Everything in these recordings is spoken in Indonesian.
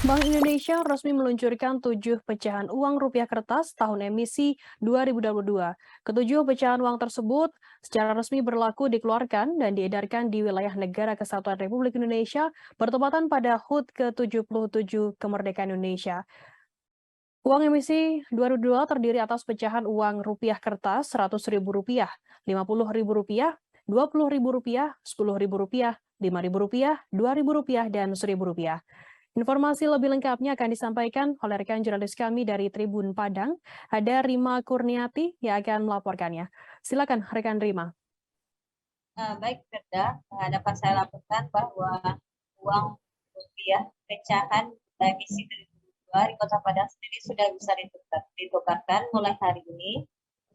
Bank Indonesia resmi meluncurkan 7 pecahan uang rupiah kertas tahun emisi 2022. Ketujuh pecahan uang tersebut secara resmi berlaku dikeluarkan dan diedarkan di wilayah Negara Kesatuan Republik Indonesia bertepatan pada HUT ke-77 kemerdekaan Indonesia. Uang emisi 2002 terdiri atas pecahan uang rupiah kertas Rp100.000, Rp50.000, Rp20.000, Rp10.000, Rp5.000, Rp2.000, dan Rp1.000. Informasi lebih lengkapnya akan disampaikan oleh rekan jurnalis kami dari Tribun Padang, ada Rima Kurniati yang akan melaporkannya. Silakan rekan Rima. Baik, Firda, dapat saya laporkan bahwa uang rupiah pecahan emisi 2002 di Kota Padang sendiri sudah bisa ditukarkan mulai hari ini.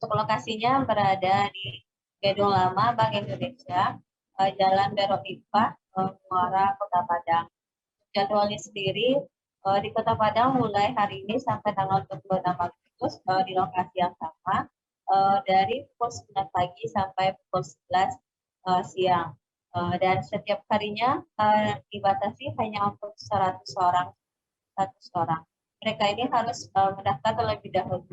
Untuk lokasinya berada di Gedung Lama Bank Indonesia, Jalan Bero IPA, Muara, Kota Padang. Jadwalnya sendiri di Kota Padang mulai hari ini sampai tanggal 26 Agustus di lokasi yang sama dari pukul 9 pagi sampai pukul 11 siang. Dan setiap harinya dibatasi hanya untuk 100 orang. Mereka ini harus mendaftar terlebih dahulu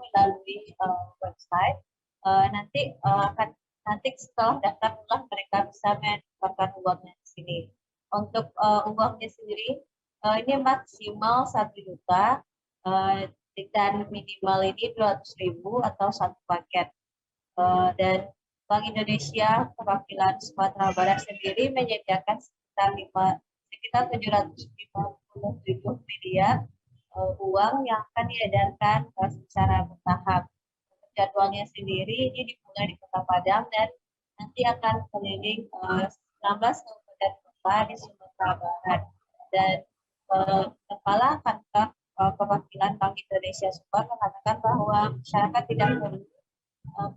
melalui website. Nanti setelah daftar mereka bisa menukarkan uangnya di sini. Untuk uangnya sendiri ini maksimal 1 juta dan minimal ini 200.000 atau satu paket. Dan Bank Indonesia perwakilan Sumatera Barat sendiri menyediakan sekitar 757 miliar uang yang akan diedarkan secara bertahap. Jadwalnya sendiri ini dimulai di Kota Padang dan nanti akan keliling 19 kabupaten kota di Sumatera Barat. Dan Kepala Kantor Perwakilan Bank Indonesia Sumbar mengatakan bahwa masyarakat tidak perlu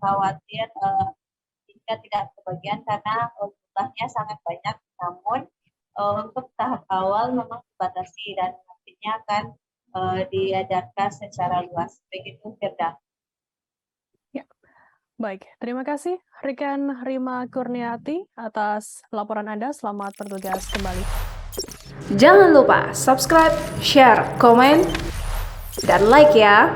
khawatir jika tidak kebagian karena jumlahnya sangat banyak. Namun untuk tahap awal memang dibatasi dan nantinya akan diedarkan secara luas. Begitu, Firda. Baik, terima kasih rekan Rima Kurniati atas laporan Anda. Selamat bertugas kembali. Jangan lupa subscribe, share, komen, dan like ya.